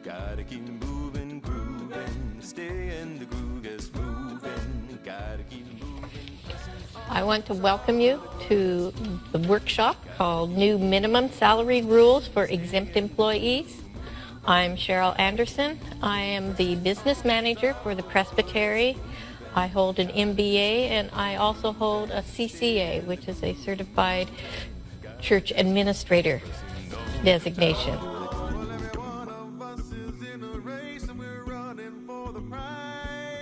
Gotta keep moving, grooving, stay in the groove, yes, moving. Gotta keep moving. I want to welcome you to the workshop called New Minimum Salary Rules for Exempt Employees. I'm Cheryl Anderson. I am the business manager for the Presbytery. I hold an MBA and I also hold a CCA, which is a Certified Church Administrator designation.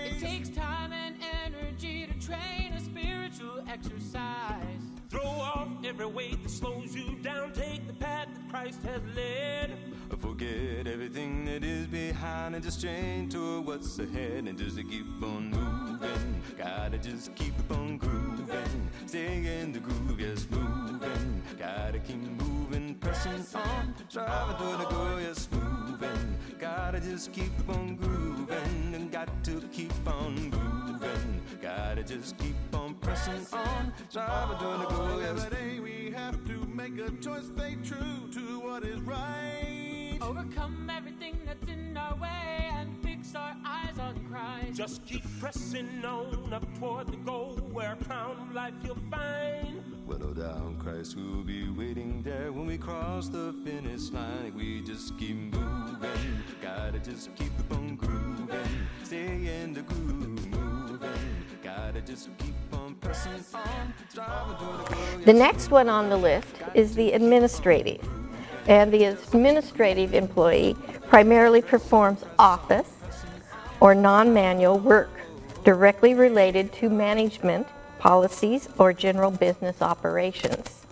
It takes time and energy to train a spiritual exercise. Throw off every weight that slows you down. Take the path that Christ has led. Forget everything that is behind and just strain toward what's ahead and just keep on moving. Gotta just keep on grooving. Stay in the groove, yes, moving. Gotta keep moving, pressing on. Driving through the goal, yes, moving. Gotta just keep on grooving and got to keep on moving. Gotta just keep on pressing on. Driving through the goal, yes. Today we have to make a choice, stay true to what is right. Overcome everything that's in our way and fix our eyes on Christ. Just keep pressing on up toward the goal where a crown of life you'll find. Well, no doubt Christ will be waiting there when we cross the finish line. We just keep moving, gotta just keep on grooving. Stay in the groove, moving. Gotta just keep on pressing on. Driving through the goal. The next one on the list is the administrative. And the administrative employee primarily performs office or non-manual work directly related to management, policies, or general business operations.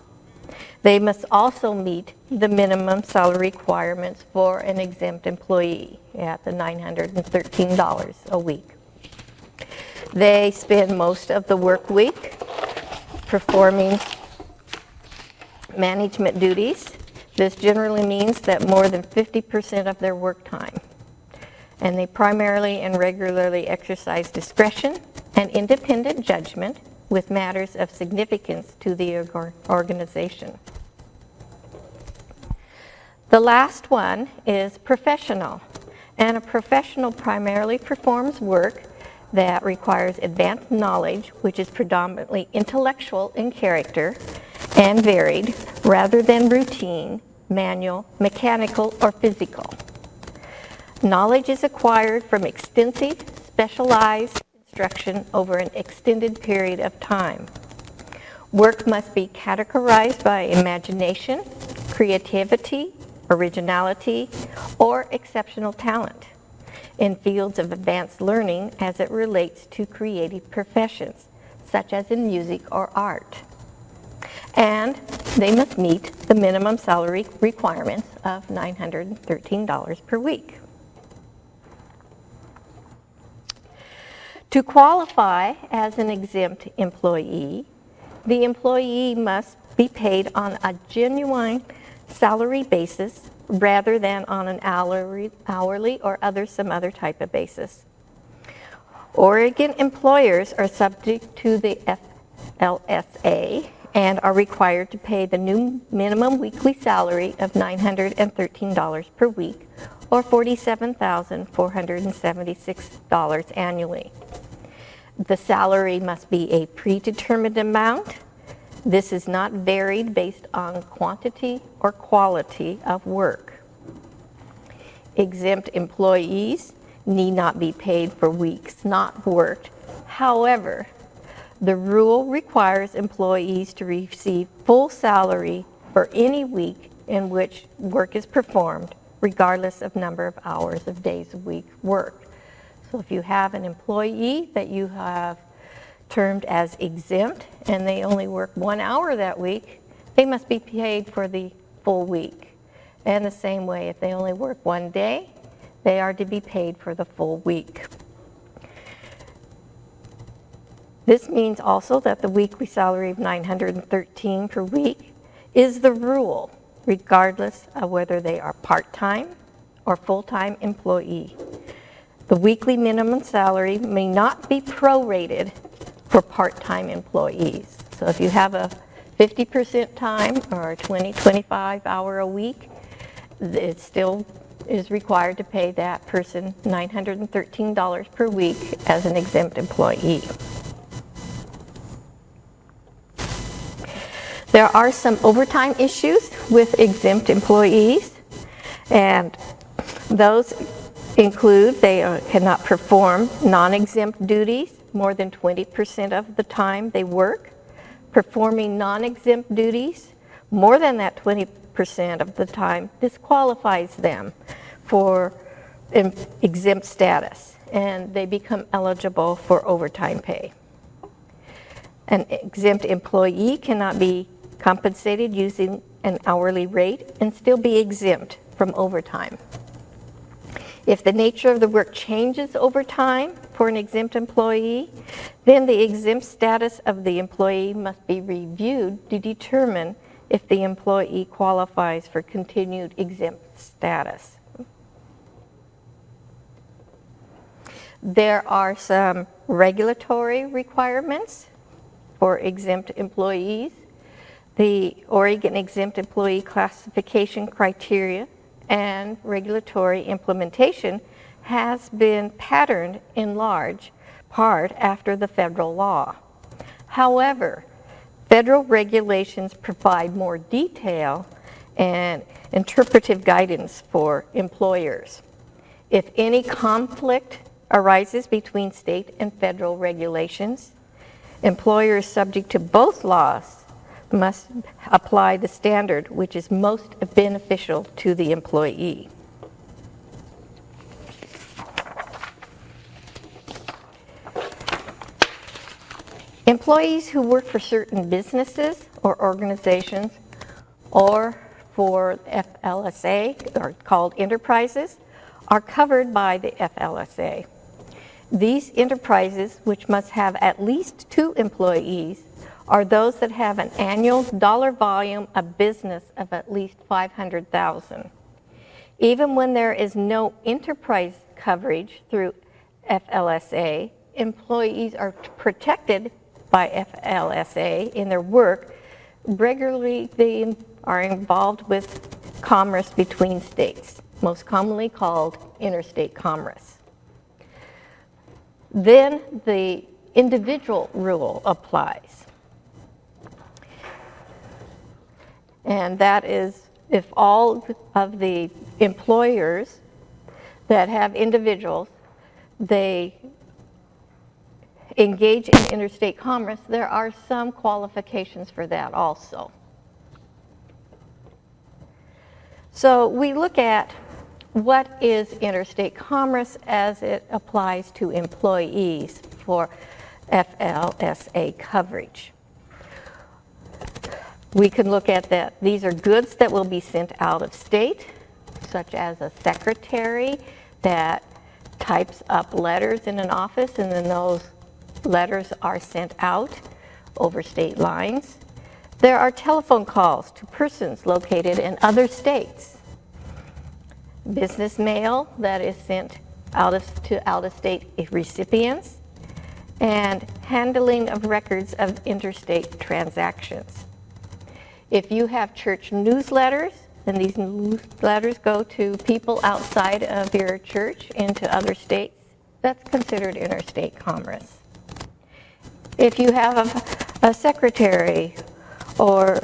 They must also meet the minimum salary requirements for an exempt employee at the $913 a week. They spend most of the work week performing management duties. This generally means that more than 50% of their work time. And they primarily and regularly exercise discretion and independent judgment with matters of significance to the organization. The last one is professional. And a professional primarily performs work that requires advanced knowledge, which is predominantly intellectual in character and varied, rather than routine, manual, mechanical, or physical. Knowledge is acquired from extensive, specialized instruction over an extended period of time. Work must be categorized by imagination, creativity, originality, or exceptional talent in fields of advanced learning as it relates to creative professions, such as in music or art. And they must meet the minimum salary requirements of $913 per week. To qualify as an exempt employee, the employee must be paid on a genuine salary basis rather than on an hourly or some other type of basis. Oregon employers are subject to the FLSA and are required to pay the new minimum weekly salary of $913 per week, or $47,476 annually. The salary must be a predetermined amount. This is not varied based on quantity or quality of work. Exempt employees need not be paid for weeks not worked. However, the rule requires employees to receive full salary for any week in which work is performed, regardless of number of hours of days a week worked. So if you have an employee that you have termed as exempt and they only work 1 hour that week, they must be paid for the full week. And the same way, if they only work 1 day, they are to be paid for the full week. This means also that the weekly salary of $913 per week is the rule, regardless of whether they are part-time or full-time employee. The weekly minimum salary may not be prorated for part-time employees. So if you have a 50% time or a 25 hour a week, it's still is required to pay that person $913 per week as an exempt employee. There are some overtime issues with exempt employees, and those include they cannot perform non-exempt duties more than 20% of the time they work. Performing non-exempt duties more than that 20% of the time disqualifies them for exempt status, and they become eligible for overtime pay. An exempt employee cannot be compensated using an hourly rate and still be exempt from overtime. If the nature of the work changes over time for an exempt employee, then the exempt status of the employee must be reviewed to determine if the employee qualifies for continued exempt status. There are some regulatory requirements for exempt employees. The Oregon Exempt Employee Classification Criteria and regulatory implementation has been patterned in large part after the federal law. However, federal regulations provide more detail and interpretive guidance for employers. If any conflict arises between state and federal regulations, employers subject to both laws must apply the standard which is most beneficial to the employee. Employees who work for certain businesses or organizations or for FLSA, or called enterprises, are covered by the FLSA. These enterprises, which must have at least 2 employees, are those that have an annual dollar volume of business of at least $500,000. Even when there is no enterprise coverage through FLSA, employees are protected by FLSA in their work. Regularly, they are involved with commerce between states, most commonly called interstate commerce. Then the individual rule applies. And that is if all of the employers that have individuals, they engage in interstate commerce, there are some qualifications for that also. So we look at what is interstate commerce as it applies to employees for FLSA coverage. We can look at that. These are goods that will be sent out of state, such as a secretary that types up letters in an office, and then those letters are sent out over state lines. There are telephone calls to persons located in other states. Business mail that is sent to out-of-state recipients, and handling of records of interstate transactions. If you have church newsletters, and these newsletters go to people outside of your church into other states, that's considered interstate commerce. If you have a secretary or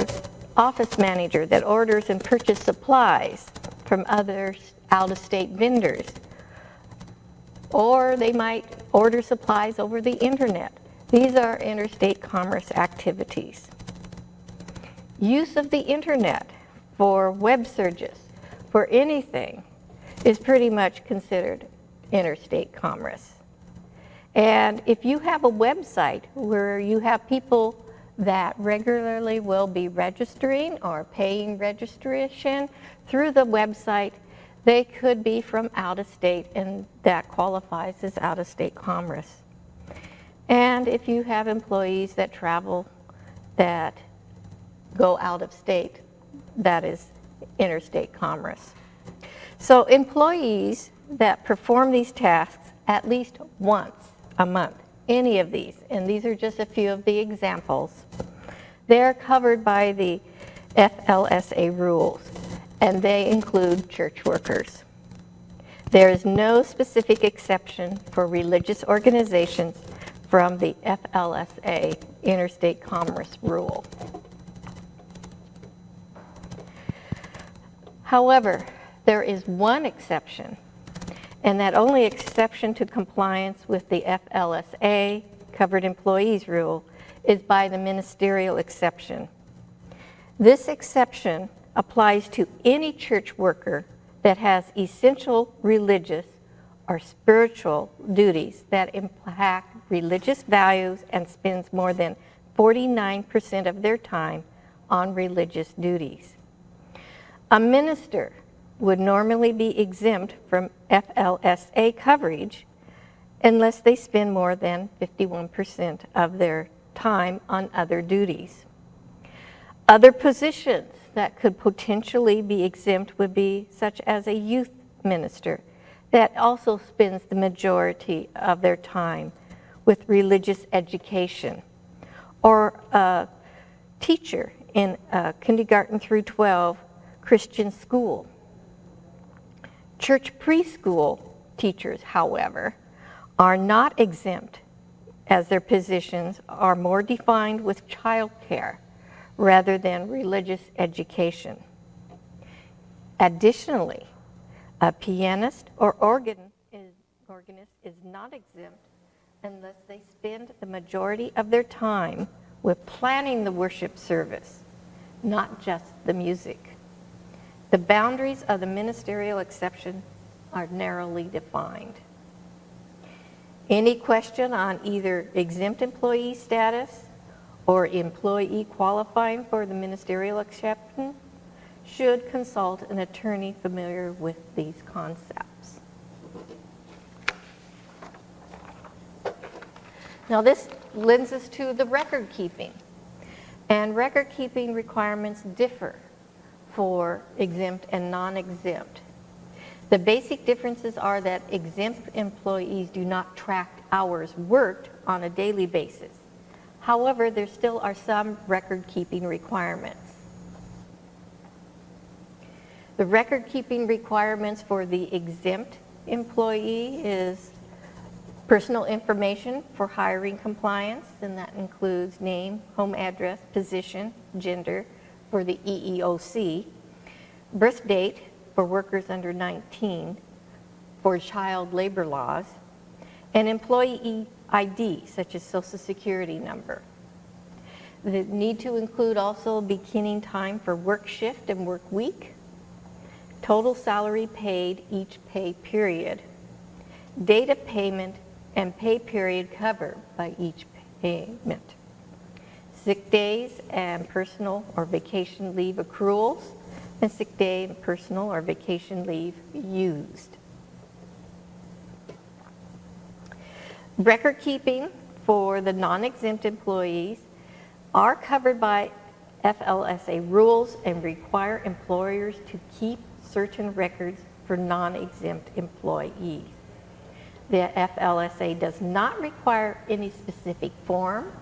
office manager that orders and purchases supplies from other out-of-state vendors, or they might order supplies over the internet, these are interstate commerce activities. Use of the internet for web searches, for anything, is pretty much considered interstate commerce. And if you have a website where you have people that regularly will be registering or paying registration through the website, they could be from out of state, and that qualifies as out-of-state commerce. And if you have employees that travel, that go out of state, that is interstate commerce. So employees that perform these tasks at least once a month, any of these, and these are just a few of the examples, they're covered by the FLSA rules, and they include church workers. There is no specific exception for religious organizations from the FLSA Interstate Commerce Rule. However, there is one exception, and that only exception to compliance with the FLSA Covered Employees Rule is by the Ministerial Exception. This exception applies to any church worker that has essential religious or spiritual duties that impact religious values and spends more than 49% of their time on religious duties. A minister would normally be exempt from FLSA coverage unless they spend more than 51% of their time on other duties. Other positions that could potentially be exempt would be such as a youth minister that also spends the majority of their time with religious education, or a teacher in a kindergarten through 12 Christian school. Church preschool teachers, however, are not exempt, as their positions are more defined with child care rather than religious education. Additionally, a pianist or organist is not exempt unless they spend the majority of their time with planning the worship service, not just the music. The boundaries of the ministerial exception are narrowly defined. Any question on either exempt employee status or employee qualifying for the ministerial exception should consult an attorney familiar with these concepts. Now this lends us to the record keeping. And record keeping requirements differ for exempt and non-exempt. The basic differences are that exempt employees do not track hours worked on a daily basis. However, there still are some record keeping requirements. The record keeping requirements for the exempt employee is personal information for hiring compliance, and that includes name, home address, position, gender for the EEOC, birth date for workers under 19 for child labor laws, and employee ID, such as Social Security number. The need to include also beginning time for work shift and work week, total salary paid each pay period, date of payment and pay period covered by each payment, sick days and personal or vacation leave accruals, and sick day and personal or vacation leave used. Record keeping for the non-exempt employees are covered by FLSA rules and require employers to keep certain records for non-exempt employees. The FLSA does not require any specific form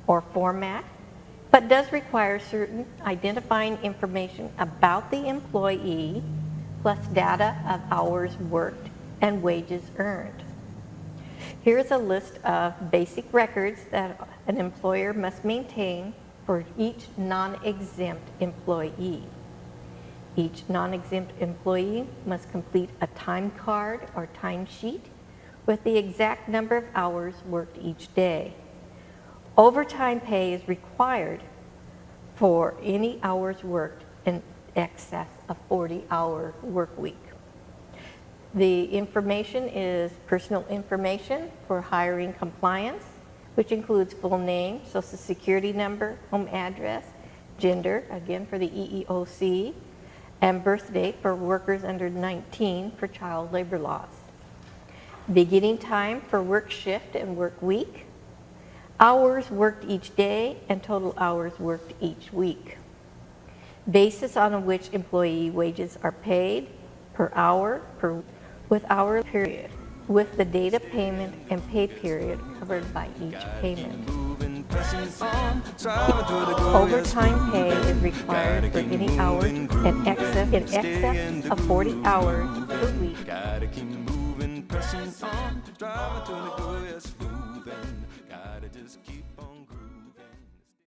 or format, but does require certain identifying information about the employee, plus data of hours worked and wages earned. Here's a list of basic records that an employer must maintain for each non-exempt employee. Each non-exempt employee must complete a time card or timesheet with the exact number of hours worked each day. Overtime pay is required for any hours worked in excess of 40-hour work week. The information is personal information for hiring compliance, which includes full name, Social Security number, home address, gender, again for the EEOC, and birth date for workers under 19 for child labor laws. Beginning time for work shift and work week, hours worked each day, and total hours worked each week. Basis on which employee wages are paid per hour with hour period, with the date of payment and pay period covered by each payment. pressing on, striving to the goal. Overtime pay is required for any hours in excess of 40 hours per week. Gotta keep moving, pressing on, striving to the goal. Yes, moving. Gotta just keep